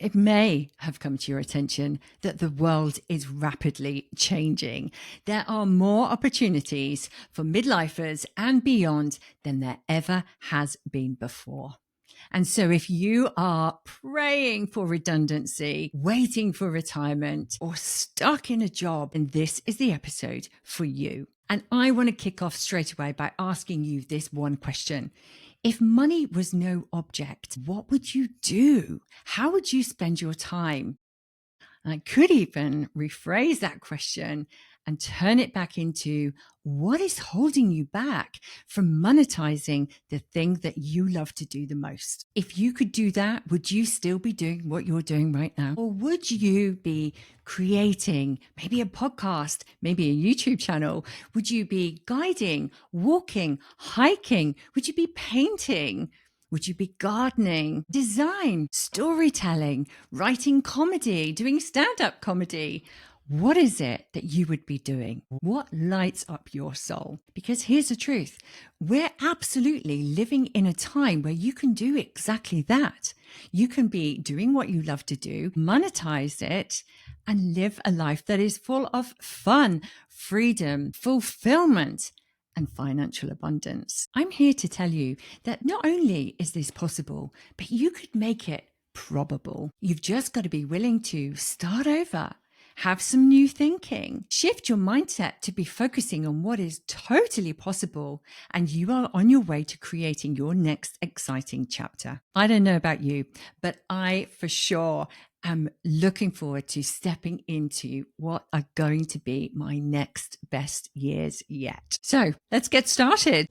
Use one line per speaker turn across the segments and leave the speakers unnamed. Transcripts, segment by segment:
It may have come to your attention that the world is rapidly changing. There are more opportunities for midlifers and beyond than there ever has been before. And so if you are praying for redundancy, waiting for retirement, or stuck in a job, then this is the episode for you. And I want to kick off straight away by asking you this one question. If money was no object, what would you do? How would you spend your time? And I could even rephrase that question and turn it back into what is holding you back from monetizing the thing that you love to do the most? If you could do that, would you still be doing what you're doing right now? Or would you be creating maybe a podcast, maybe a YouTube channel? Would you be guiding, walking, hiking? Would you be painting? Would you be gardening, design, storytelling, writing comedy, doing stand-up comedy? What is it that you would be doing? What lights up your soul? Because here's the truth. We're absolutely living in a time where you can do exactly that. You can be doing what you love to do, monetize it, and live a life that is full of fun, freedom, fulfillment, and financial abundance. I'm here to tell you that not only is this possible, but you could make it probable. You've just got to be willing to start over, have some new thinking, shift your mindset to be focusing on what is totally possible, and you are on your way to creating your next exciting chapter. I don't know about you, but I for sure am looking forward to stepping into what are going to be my next best years yet. So let's get started.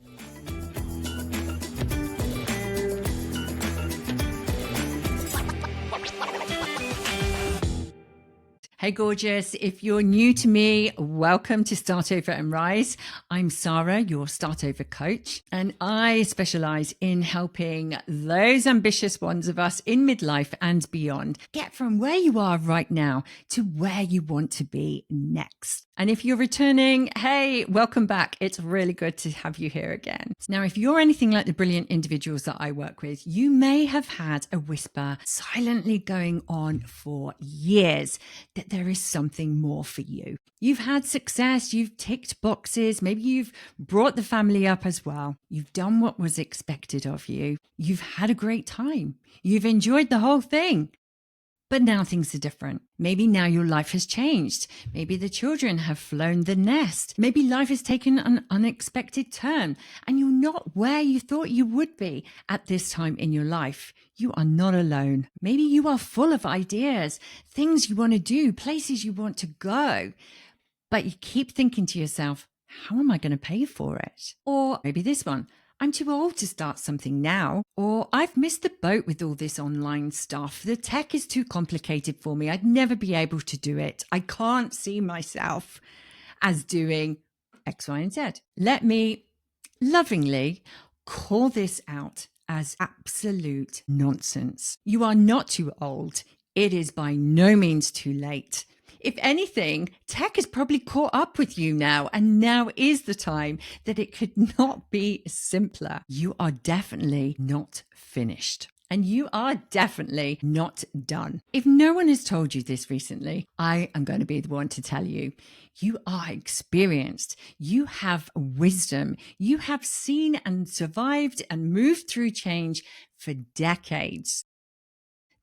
Hey, gorgeous. If you're new to me, welcome to Start Over and Rise. I'm Sarah, your Start Over coach, and I specialize in helping those ambitious ones of us in midlife and beyond get from where you are right now to where you want to be next. And if you're returning, hey, welcome back. It's really good to have you here again. Now, if you're anything like the brilliant individuals that I work with, you may have had a whisper silently going on for years that there is something more for you. You've had success, you've ticked boxes, maybe you've brought the family up as well. You've done what was expected of you. You've had a great time. You've enjoyed the whole thing. But now things are different. Maybe now your life has changed. Maybe the children have flown the nest. Maybe life has taken an unexpected turn and you're not where you thought you would be at this time in your life. You are not alone. Maybe you are full of ideas, things you want to do, places you want to go, but you keep thinking to yourself, how am I going to pay for it? Or maybe this one, I'm too old to start something now, or I've missed the boat with all this online stuff. The tech is too complicated for me. I'd never be able to do it. I can't see myself as doing X, Y, and Z. Let me lovingly call this out as absolute nonsense. You are not too old. It is by no means too late. If anything, tech has probably caught up with you now, and now is the time that it could not be simpler. You are definitely not finished. And you are definitely not done. If no one has told you this recently, I am going to be the one to tell you. You are experienced. You have wisdom. You have seen and survived and moved through change for decades.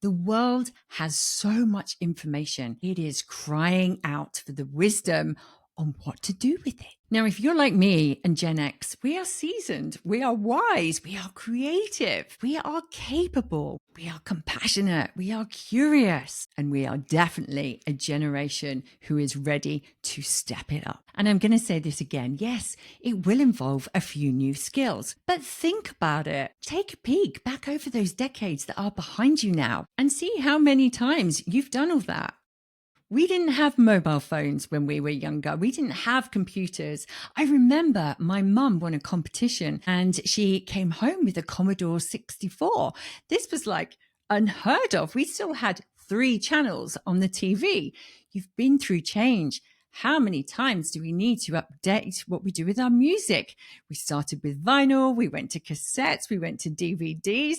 The world has so much information. It is crying out for the wisdom on what to do with it. Now, if you're like me and Gen X, we are seasoned, we are wise, we are creative, we are capable, we are compassionate, we are curious, and we are definitely a generation who is ready to step it up. And I'm going to say this again. Yes, it will involve a few new skills, but think about it. Take a peek back over those decades that are behind you now and see how many times you've done all that. We didn't have mobile phones when we were younger. We didn't have computers. I remember my mum won a competition and she came home with a Commodore 64. This was like unheard of. We still had 3 channels on the TV. You've been through change. How many times do we need to update what we do with our music? We started with vinyl. We went to cassettes. We went to DVDs.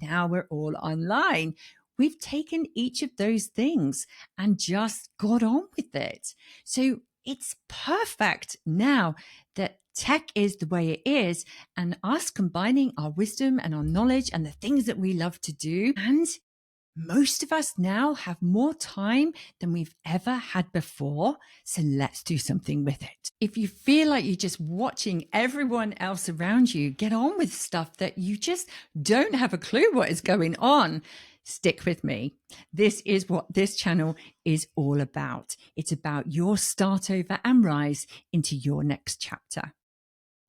Now we're all online. we've taken each of those things and just got on with it. So it's perfect now that tech is the way it is, and us combining our wisdom and our knowledge and the things that we love to do. And most of us now have more time than we've ever had before. So let's do something with it. If you feel like you're just watching everyone else around you get on with stuff that you just don't have a clue what is going on, stick with me. This is what this channel is all about. It's about your start over and rise into your next chapter.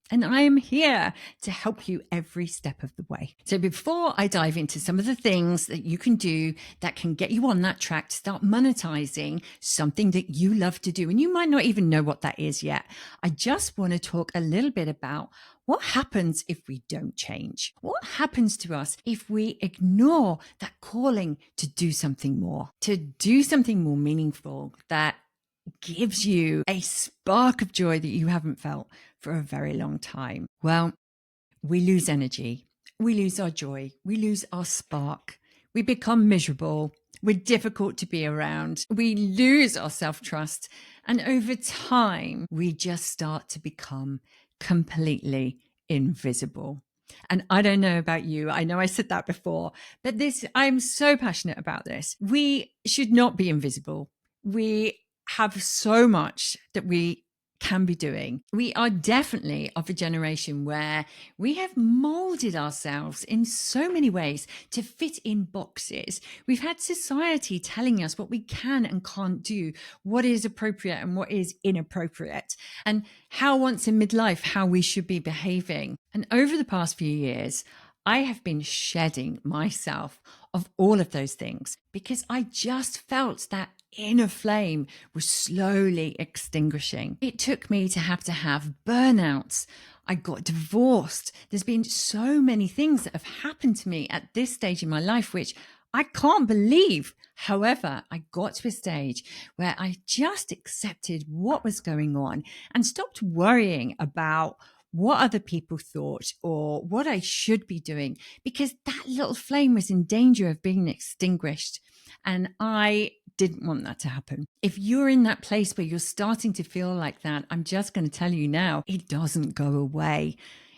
And I am here to help you every step of the way. So before I dive into some of the things that you can do that can get you on that track to start monetizing something that you love to do, and you might not even know what that is yet, I just want to talk a little bit about what happens if we don't change. What happens to us if we ignore that calling to do something more, to do something more meaningful that gives you a spark of joy that you haven't felt for a very long time? Well, we lose energy, we lose our joy, we lose our spark, we become miserable, we're difficult to be around, we lose our self-trust, and over time, we just start to become completely invisible. And I don't know about you. I know I said that before, but I'm so passionate about this. We should not be invisible. We have so much that we can be doing. We are definitely of a generation where we have molded ourselves in so many ways to fit in boxes. We've had society telling us what we can and can't do, what is appropriate and what is inappropriate, and how once in midlife, how we should be behaving. And over the past few years, I have been shedding myself of all of those things because I just felt that inner flame was slowly extinguishing. It took me to have burnouts. I got divorced. There's been so many things that have happened to me at this stage in my life, which I can't believe. However, I got to a stage where I just accepted what was going on and stopped worrying about what other people thought or what I should be doing, because that little flame was in danger of being extinguished. And I didn't want that to happen. If you're in that place where you're starting to feel like that, I'm just going to tell you now, it doesn't go away.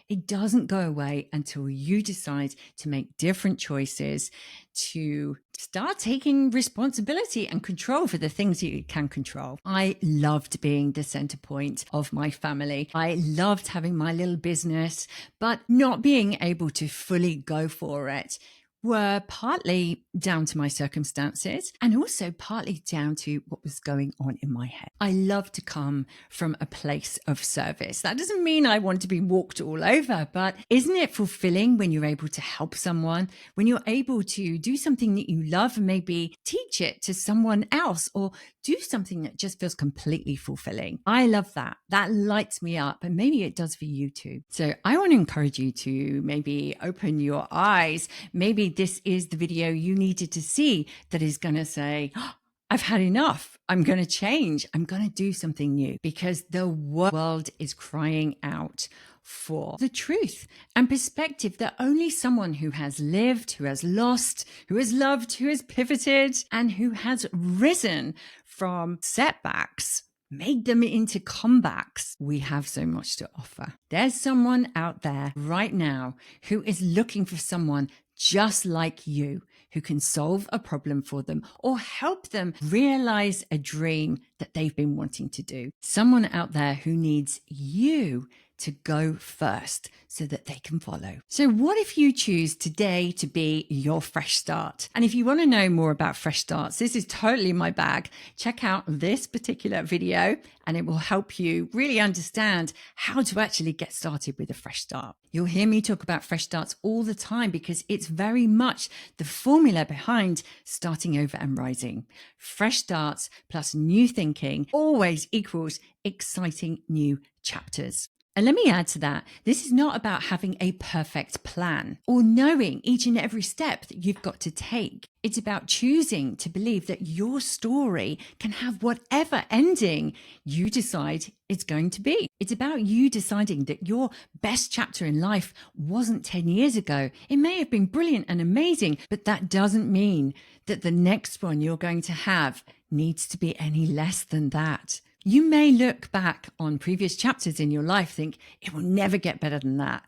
It doesn't go away until you decide to make different choices, to start taking responsibility and control for the things that you can control. I loved being the center point of my family. I loved having my little business, but not being able to fully go for it were partly down to my circumstances and also partly down to what was going on in my head. I love to come from a place of service. That doesn't mean I want to be walked all over, but isn't it fulfilling when you're able to help someone, when you're able to do something that you love and maybe teach it to someone else or do something that just feels completely fulfilling? I love that. That lights me up, and maybe it does for you too. So I want to encourage you to maybe open your eyes. Maybe this is the video you needed to see that is going to say, oh, I've had enough. I'm going to change. I'm going to do something new, because the world is crying out for the truth and perspective that only someone who has lived, who has lost, who has loved, who has pivoted, and who has risen from setbacks, made them into comebacks. We have so much to offer. There's someone out there right now who is looking for someone just like you, who can solve a problem for them or help them realize a dream that they've been wanting to do. Someone out there who needs you to go first so that they can follow. So what if you choose today to be your fresh start? And if you want to know more about fresh starts, this is totally my bag. Check out this particular video and it will help you really understand how to actually get started with a fresh start. You'll hear me talk about fresh starts all the time because it's very much the formula behind starting over and rising. Fresh starts plus new thinking always equals exciting new chapters. And let me add to that, this is not about having a perfect plan or knowing each and every step that you've got to take. It's about choosing to believe that your story can have whatever ending you decide it's going to be. It's about you deciding that your best chapter in life wasn't 10 years ago. It may have been brilliant and amazing, but that doesn't mean that the next one you're going to have needs to be any less than that. You may look back on previous chapters in your life, think it will never get better than that.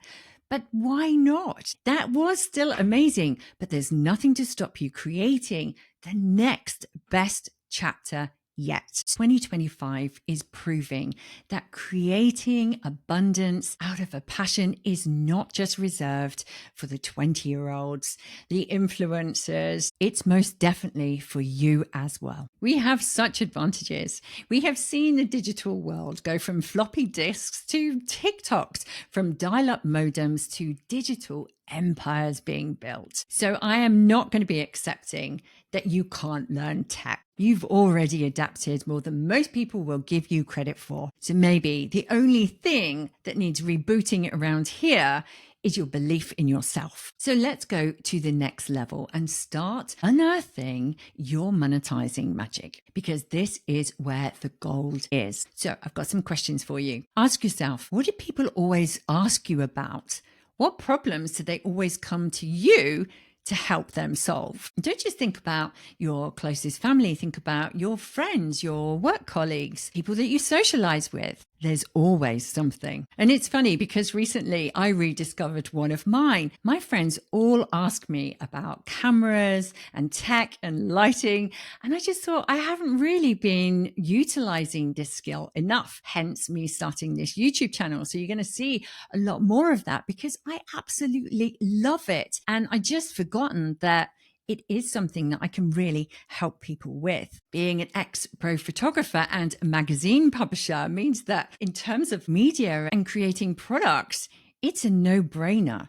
But why not? That was still amazing, but there's nothing to stop you creating the next best chapter yet. 2025 is proving that creating abundance out of a passion is not just reserved for the 20-year-olds, the influencers. It's most definitely for you as well. We have such advantages. We have seen the digital world go from floppy disks to TikToks, from dial-up modems to digital empires being built. So I am not going to be accepting that you can't learn tech. You've already adapted more than most people will give you credit for. So maybe the only thing that needs rebooting around here is your belief in yourself. So let's go to the next level and start unearthing your monetizing magic, because this is where the gold is. So I've got some questions for you. Ask yourself, what do people always ask you about? What problems do they always come to you to help them solve? Don't just think about your closest family. Think about your friends, your work colleagues, people that you socialize with. There's always something. And it's funny because recently I rediscovered one of mine. My friends all ask me about cameras and tech and lighting. And I just thought I haven't really been utilizing this skill enough, hence me starting this YouTube channel. So you're going to see a lot more of that because I absolutely love it. And I just forgotten that it is something that I can really help people with. Being an ex-pro photographer and a magazine publisher means that in terms of media and creating products, it's a no-brainer.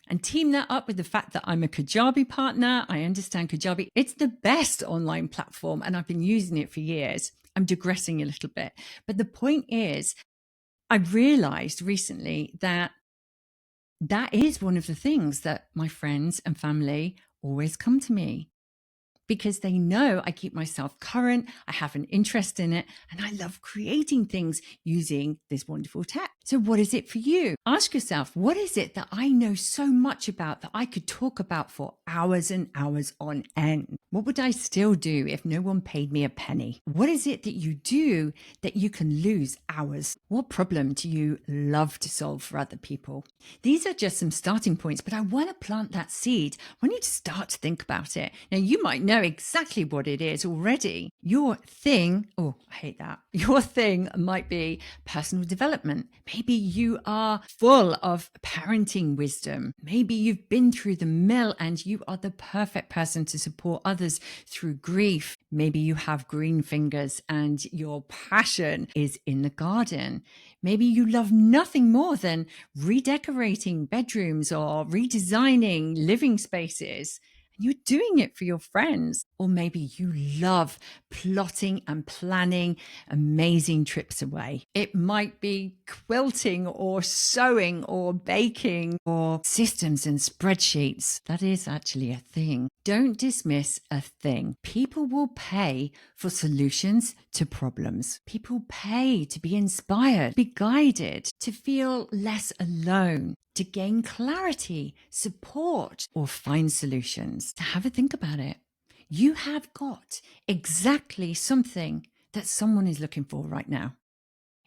And team that up with the fact that I'm a Kajabi partner. I understand Kajabi. It's the best online platform and I've been using it for years. I'm digressing a little bit. But the point is, I realized recently that is one of the things that my friends and family always come to me, because they know I keep myself current, I have an interest in it, and I love creating things using this wonderful tech. So what is it for you? Ask yourself, what is it that I know so much about that I could talk about for hours and hours on end? What would I still do if no one paid me a penny? What is it that you do that you can lose hours? What problem do you love to solve for other people? These are just some starting points, but I want to plant that seed. I want you to start to think about it. Now, you might know exactly what it is already. Your thing, oh, I hate that. Your thing might be personal development. Maybe you are full of parenting wisdom. Maybe you've been through the mill and you are the perfect person to support others through grief. Maybe you have green fingers and your passion is in the garden. Maybe you love nothing more than redecorating bedrooms or redesigning living spaces. And you're doing it for your friends. Or maybe you love plotting and planning amazing trips away. It might be quilting or sewing or baking or systems and spreadsheets. That is actually a thing. Don't dismiss a thing. People will pay for solutions to problems. People pay to be inspired, be guided, to feel less alone, to gain clarity, support, or find solutions. To have a think about it. You have got exactly something that someone is looking for right now.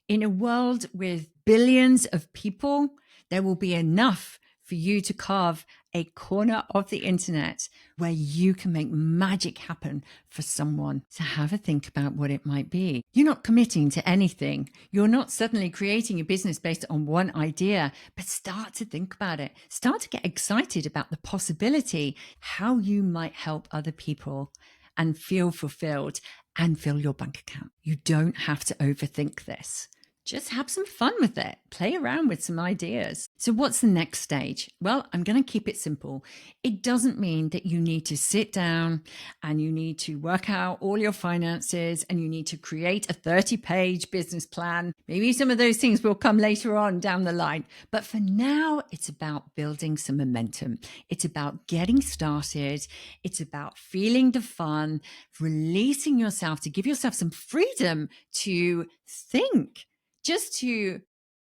In a world with billions of people, there will be enough for you to carve a corner of the internet where you can make magic happen for someone. To have a think about what it might be. You're not committing to anything. You're not suddenly creating a business based on one idea, but start to think about it. Start to get excited about the possibility, how you might help other people and feel fulfilled and fill your bank account. You don't have to overthink this. Just have some fun with it. Play around with some ideas. So, what's the next stage? Well, I'm going to keep it simple. It doesn't mean that you need to sit down and you need to work out all your finances and you need to create a 30-page business plan. Maybe some of those things will come later on down the line. But for now, it's about building some momentum. It's about getting started. It's about feeling the fun, releasing yourself to give yourself some freedom to think, just to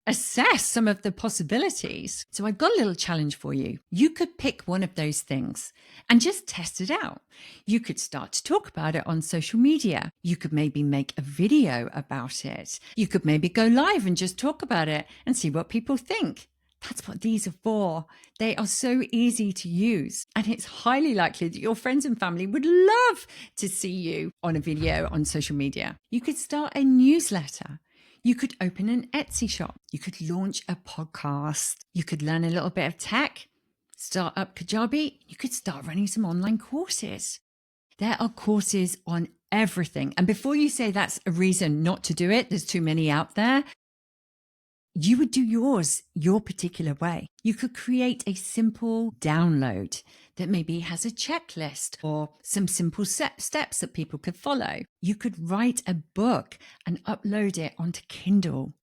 assess some of the possibilities. So I've got a little challenge for you. You could pick one of those things and just test it out. You could start to talk about it on social media. You could maybe make a video about it. You could maybe go live and just talk about it and see what people think. That's what these are for. They are so easy to use. And it's highly likely that your friends and family would love to see you on a video on social media. You could start a newsletter. You could open an Etsy shop. You could launch a podcast. You could learn a little bit of tech, start up Kajabi. You could start running some online courses. There are courses on everything. And before you say that's a reason not to do it, there's too many out there, you would do yours your particular way. You could create a simple download that maybe has a checklist or some simple steps that people could follow. You could write a book and upload it onto Kindle.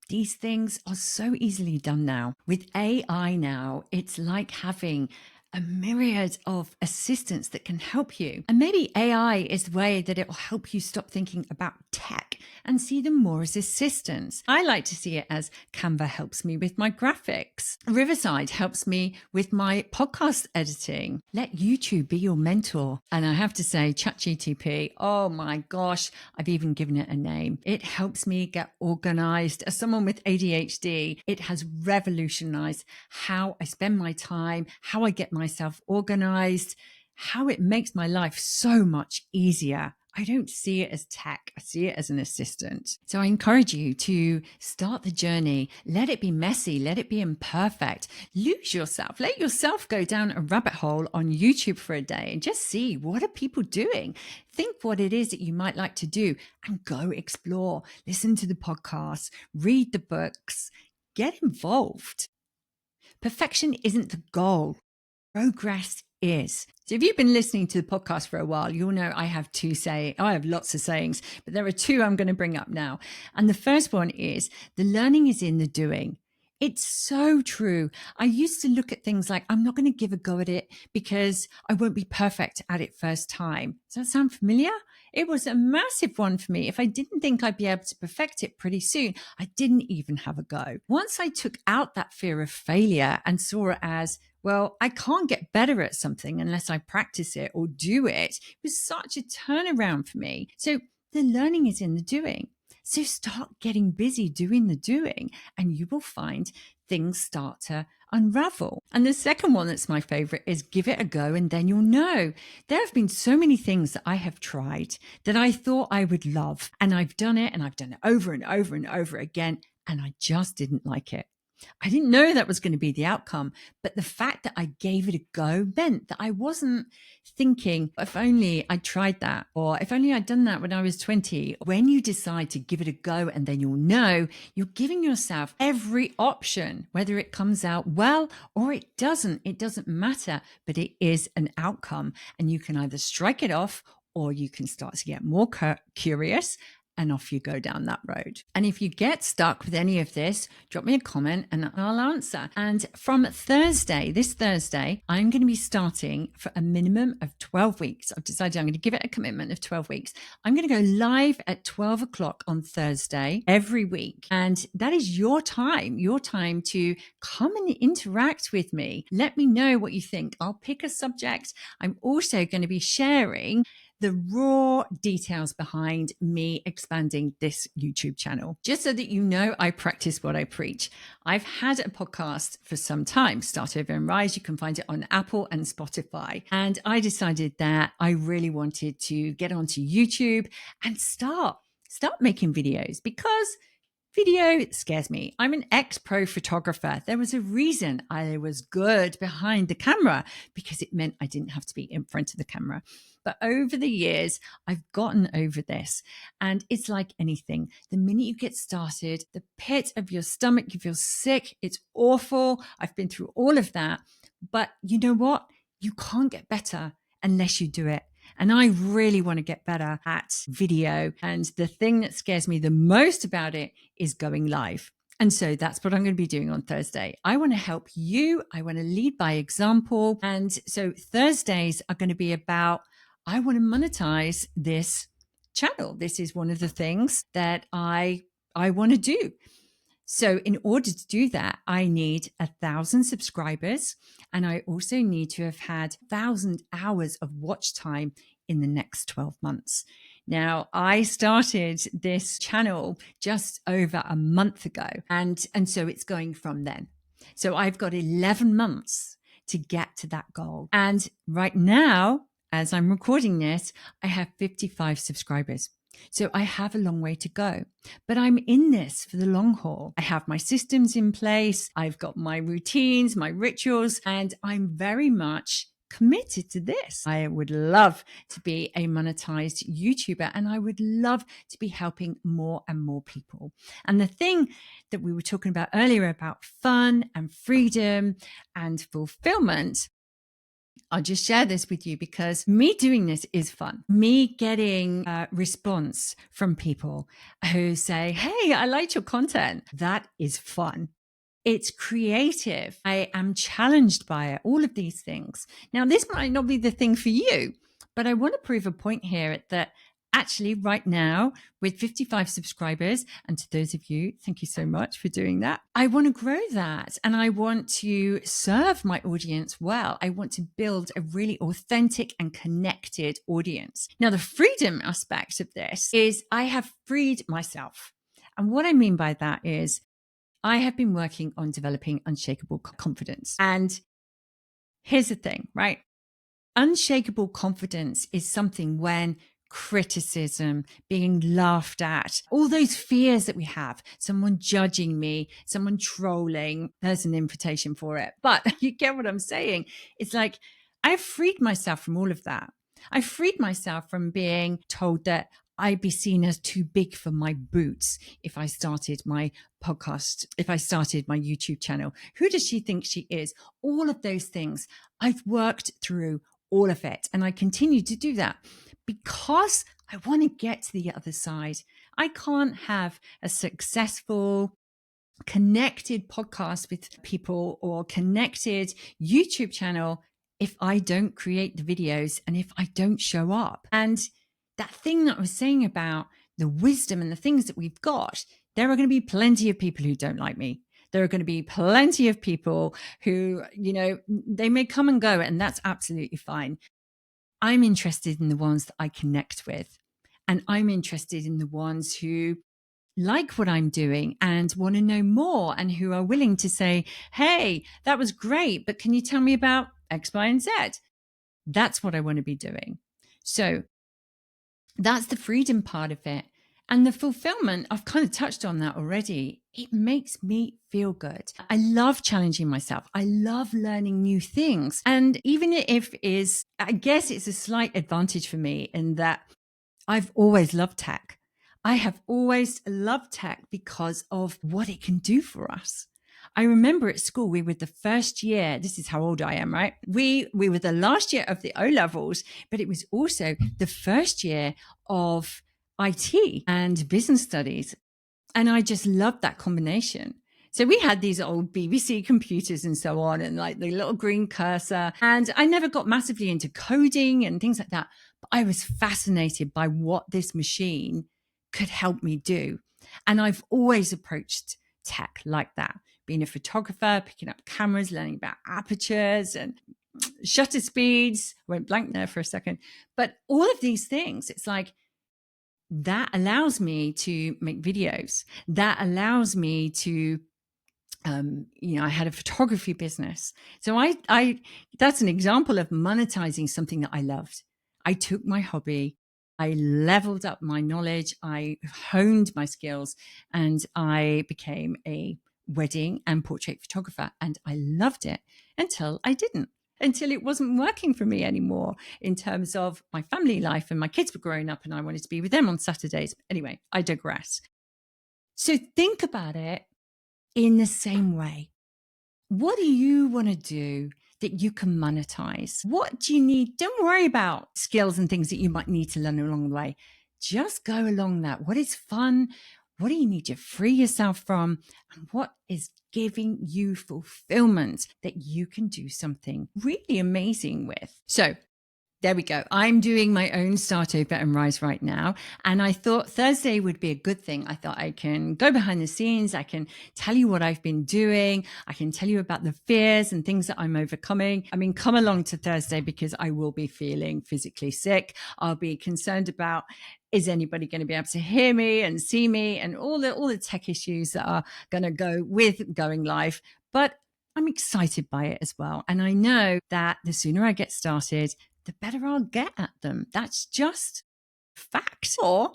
These things are so easily done now. With AI now, it's like having a myriad of assistants that can help you. And maybe AI is the way that it will help you stop thinking about tech and see them more as assistants. I like to see it as Canva helps me with my graphics. Riverside helps me with my podcast editing. Let YouTube be your mentor. And I have to say, ChatGPT, oh my gosh, I've even given it a name. It helps me get organized. As someone with ADHD, it has revolutionized how I spend my time, how I get myself organized, how it makes my life so much easier. I don't see it as tech. I see it as an assistant. So I encourage you to start the journey. Let it be messy. Let it be imperfect. Lose yourself. Let yourself go down a rabbit hole on YouTube for a day and just see, what are people doing? Think what it is that you might like to do and go explore. Listen to the podcasts, read the books, get involved. Perfection isn't the goal. Progress is. So if you've been listening to the podcast for a while, you'll know I have I have lots of sayings, but there are two I'm going to bring up now. And the first one is, the learning is in the doing. It's so true. I used to look at things like, I'm not going to give a go at it because I won't be perfect at it first time. Does that sound familiar? It was a massive one for me. If I didn't think I'd be able to perfect it pretty soon, I didn't even have a go. Once I took out that fear of failure and saw it as, well, I can't get better at something unless I practice it or do it. It was such a turnaround for me. So the learning is in the doing. So start getting busy doing the doing and you will find things start to unravel. And the second one that's my favorite is give it a go and then you'll know. There have been so many things that I have tried that I thought I would love, and I've done it over and over and over again, and I just didn't like it. I didn't know that was going to be the outcome, but the fact that I gave it a go meant that I wasn't thinking, if only I tried that, or if only I'd done that when I was 20. When you decide to give it a go and then you'll know, you're giving yourself every option, whether it comes out well or it doesn't matter, but it is an outcome, and you can either strike it off or you can start to get more curious, and off you go down that road. And if you get stuck with any of this, drop me a comment and I'll answer. And from this Thursday, I'm going to be starting for a minimum of 12 weeks. I've decided I'm going to give it a commitment of 12 weeks. I'm going to go live at 12 o'clock on Thursday every week. And that is your time to come and interact with me. Let me know what you think. I'll pick a subject. I'm also going to be sharing the raw details behind me expanding this YouTube channel, just so that you know I practice what I preach. I've had a podcast for some time, Start Over and Rise. You can find it on Apple and Spotify. And I decided that I really wanted to get onto YouTube and start making videos, because video scares me. I'm an ex-pro photographer. There was a reason I was good behind the camera, because it meant I didn't have to be in front of the camera. But over the years, I've gotten over this. And it's like anything. The minute you get started, the pit of your stomach, you feel sick. It's awful. I've been through all of that. But you know what? You can't get better unless you do it. And I really want to get better at video. And the thing that scares me the most about it is going live. And so that's what I'm going to be doing on Thursday. I want to help you. I want to lead by example. And so Thursdays are going to be about, I want to monetize this channel. This is one of the things that I want to do. So in order to do that, I need 1,000 subscribers, and I also need to have had 1,000 hours of watch time in the next 12 months. Now, I started this channel just over a month ago, and so it's going from then. So I've got 11 months to get to that goal. And right now, as I'm recording this, I have 55 subscribers. So I have a long way to go, but I'm in this for the long haul. I have my systems in place. I've got my routines, my rituals, and I'm very much committed to this. I would love to be a monetized YouTuber, and I would love to be helping more and more people. And the thing that we were talking about earlier about fun and freedom and fulfillment, I'll just share this with you because me doing this is fun. Me getting a response from people who say, hey, I liked your content. That is fun. It's creative. I am challenged by it. All of these things. Now, this might not be the thing for you, but I want to prove a point here that actually right now with 55 subscribers, and to those of you, thank you so much for doing that. I want to grow that, and I want to serve my audience well. I want to build a really authentic and connected audience. Now, the freedom aspect of this is I have freed myself. And what I mean by that is I have been working on developing unshakable confidence. And here's the thing, right? Unshakable confidence is something when criticism, being laughed at, all those fears that we have, someone judging me, someone trolling, there's an invitation for it. But you get what I'm saying? It's like I've freed myself from all of that. I freed myself from being told that I'd be seen as too big for my boots if I started my podcast, if I started my YouTube channel. Who does she think she is? All of those things. I've worked through all of it, and I continue to do that because I want to get to the other side. I can't have a successful, connected podcast with people or connected YouTube channel if I don't create the videos and if I don't show up. And that thing that I was saying about the wisdom and the things that we've got, there are going to be plenty of people who don't like me. There are going to be plenty of people who, they may come and go, and that's absolutely fine. I'm interested in the ones that I connect with, and I'm interested in the ones who like what I'm doing and want to know more, and who are willing to say, hey, that was great, but can you tell me about X, Y, and Z? That's what I want to be doing. So that's the freedom part of it. And the fulfillment, I've kind of touched on that already. It makes me feel good. I love challenging myself. I love learning new things. And even if I guess it's a slight advantage for me in that I've always loved tech. I have always loved tech because of what it can do for us. I remember at school, we were the first year, this is how old I am, right? We were the last year of the O-levels, but it was also the first year of IT and business studies. And I just loved that combination. So we had these old BBC computers and so on, and like the little green cursor. And I never got massively into coding and things like that. But I was fascinated by what this machine could help me do. And I've always approached tech like that, being a photographer, picking up cameras, learning about apertures and shutter speeds. I went blank there for a second. But all of these things, it's like, that allows me to make videos. That allows me to, I had a photography business. So that's an example of monetizing something that I loved. I took my hobby, I leveled up my knowledge, I honed my skills, and I became a wedding and portrait photographer. And I loved it until I didn't. until it wasn't working for me anymore in terms of my family life, and my kids were growing up and I wanted to be with them on Saturdays. Anyway, I digress. So think about it in the same way. What do you want to do that you can monetize? What do you need? Don't worry about skills and things that you might need to learn along the way. Just go along that. What is fun? What do you need to free yourself from? And what is giving you fulfillment that you can do something really amazing with? So there we go. I'm doing my own Start Over and Rise right now. And I thought Thursday would be a good thing. I thought I can go behind the scenes. I can tell you what I've been doing. I can tell you about the fears and things that I'm overcoming. I mean, come along to Thursday because I will be feeling physically sick. I'll be concerned about, is anybody going to be able to hear me and see me, and all the tech issues that are going to go with going live. But I'm excited by it as well. And I know that the sooner I get started, the better I'll get at them. That's just fact. Or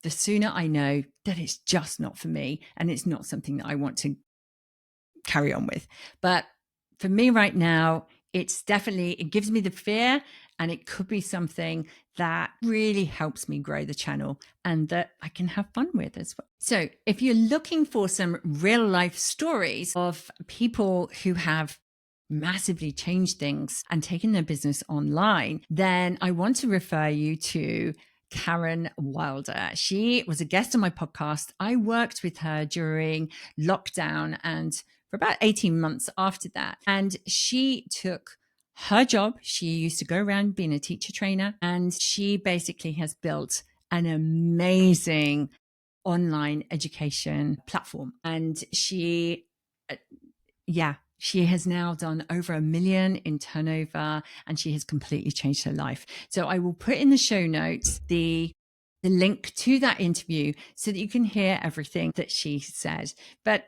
the sooner I know that it's just not for me and it's not something that I want to carry on with. But for me right now, it's definitely, it gives me the fear, and it could be something that really helps me grow the channel and that I can have fun with as well. So if you're looking for some real life stories of people who have massively changed things and taken their business online, then I want to refer you to Karen Wilder. She was a guest on my podcast. I worked with her during lockdown and for about 18 months after that. And she took her job. She used to go around being a teacher trainer, and she basically has built an amazing online education platform. And she has now done over $1 million in turnover, and she has completely changed her life. So I will put in the show notes the link to that interview so that you can hear everything that she said. But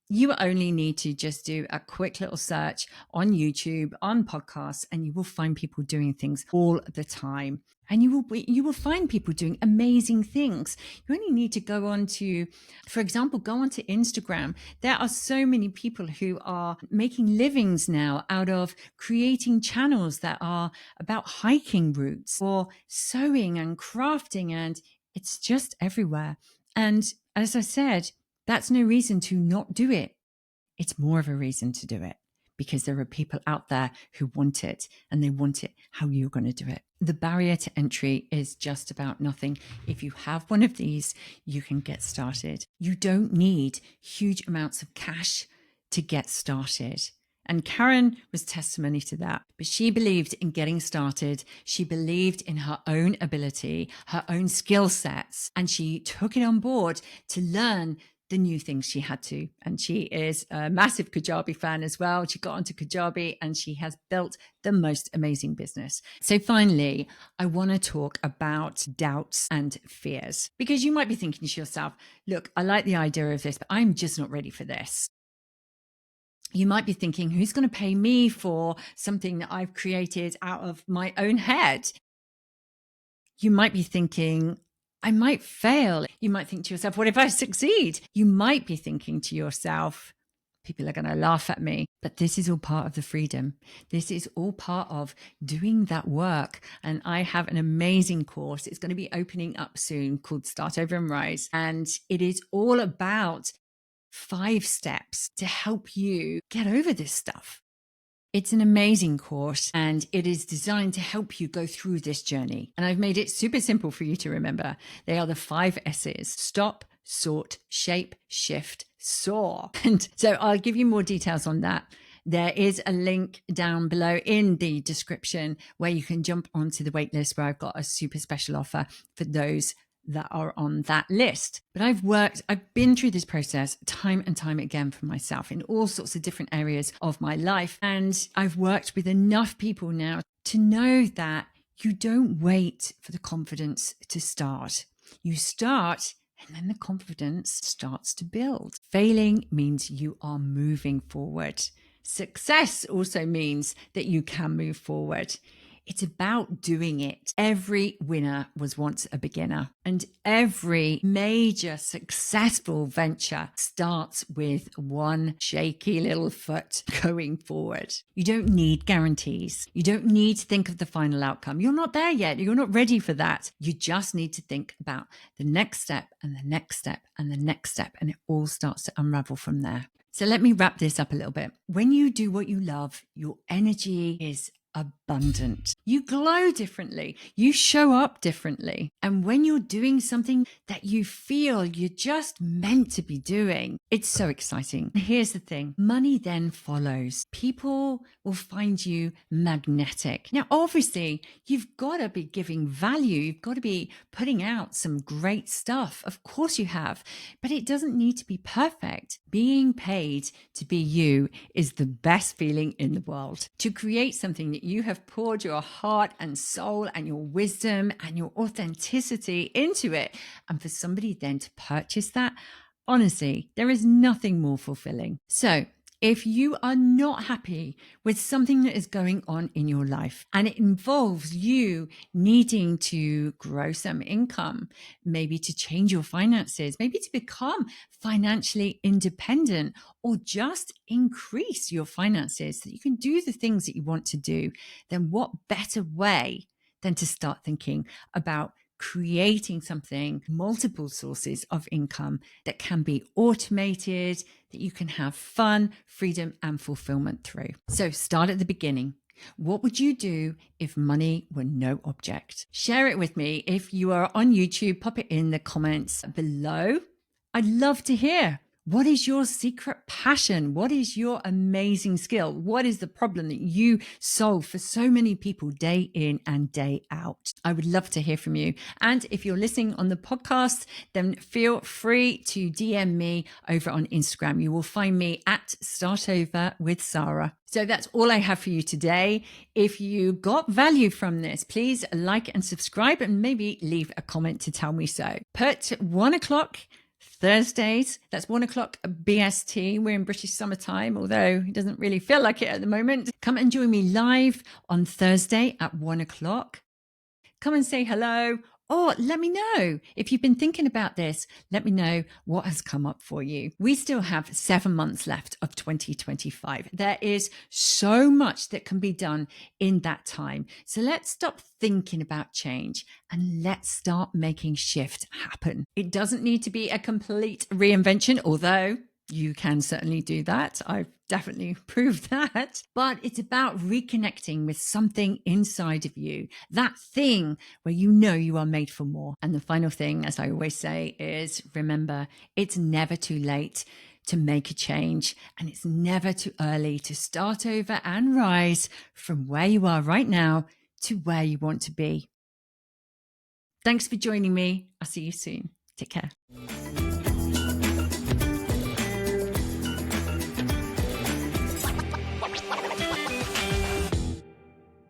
you only need to just do a quick little search on YouTube, on podcasts, and you will find people doing things all the time. And you will find people doing amazing things. You only need to go on to, for example, go onto Instagram. There are so many people who are making livings now out of creating channels that are about hiking routes or sewing and crafting, and it's just everywhere. And as I said, that's no reason to not do it. It's more of a reason to do it because there are people out there who want it, and they want it how you're going to do it. The barrier to entry is just about nothing. If you have one of these, you can get started. You don't need huge amounts of cash to get started. And Karen was testimony to that. But she believed in getting started. She believed in her own ability, her own skill sets, and she took it on board to learn the new things she had to. And she is a massive Kajabi fan as well. She got onto Kajabi and she has built the most amazing business. So finally, I want to talk about doubts and fears, because you might be thinking to yourself, look, I like the idea of this, but I'm just not ready for this. You might be thinking, who's going to pay me for something that I've created out of my own head? You might be thinking, I might fail. You might think to yourself, what if I succeed? You might be thinking to yourself, people are going to laugh at me. But this is all part of the freedom. This is all part of doing that work. And I have an amazing course. It's going to be opening up soon called Start Over and Rise. And it is all about 5 steps to help you get over this stuff. It's an amazing course, and it is designed to help you go through this journey. And I've made it super simple for you to remember. They are the 5 S's: stop, sort, shape, shift, soar. And so I'll give you more details on that. There is a link down below in the description where you can jump onto the waitlist, where I've got a super special offer for those that are on that list. But I've been through this process time and time again for myself in all sorts of different areas of my life. And I've worked with enough people now to know that you don't wait for the confidence to start. You start, and then the confidence starts to build. Failing means you are moving forward. Success also means that you can move forward. It's about doing it. Every winner was once a beginner, and every major successful venture starts with one shaky little foot going forward. You don't need guarantees. You don't need to think of the final outcome. You're not there yet. You're not ready for that. You just need to think about the next step and the next step and the next step, and it all starts to unravel from there. So let me wrap this up a little bit. When you do what you love, your energy is abundant. You glow differently. You show up differently. And when you're doing something that you feel you're just meant to be doing, it's so exciting. Here's the thing. Money then follows. People will find you magnetic. Now, obviously, you've got to be giving value. You've got to be putting out some great stuff. Of course you have, but it doesn't need to be perfect. Being paid to be you is the best feeling in the world. To create something that you have poured your heart and soul and your wisdom and your authenticity into it, and for somebody then to purchase that, honestly, there is nothing more fulfilling. So if you are not happy with something that is going on in your life and it involves you needing to grow some income, maybe to change your finances, maybe to become financially independent, or just increase your finances so that you can do the things that you want to do, then what better way than to start thinking about creating something, multiple sources of income that can be automated, that you can have fun, freedom, and fulfillment through. So start at the beginning. What would you do if money were no object? Share it with me. If you are on YouTube, pop it in the comments below. I'd love to hear. What is your secret passion? What is your amazing skill? What is the problem that you solve for so many people day in and day out? I would love to hear from you. And if you're listening on the podcast, then feel free to DM me over on Instagram. You will find me at Startover with Sarah. So that's all I have for you today. If you got value from this, please like and subscribe and maybe leave a comment to tell me so. Put 1 o'clock Thursdays, that's 1 o'clock BST. We're in British summertime, although it doesn't really feel like it at the moment. Come and join me live on Thursday at 1 o'clock. Come and say hello, or let me know if you've been thinking about this. Let me know what has come up for you. We still have 7 months left of 2025. There is so much that can be done in that time. So let's stop thinking about change and let's start making shift happen. It doesn't need to be a complete reinvention, although you can certainly do that. I've definitely proved that. But it's about reconnecting with something inside of you, that thing where you know you are made for more. And the final thing, as I always say, is remember, it's never too late to make a change, and it's never too early to start over and rise from where you are right now to where you want to be. Thanks for joining me. I'll see you soon. Take care.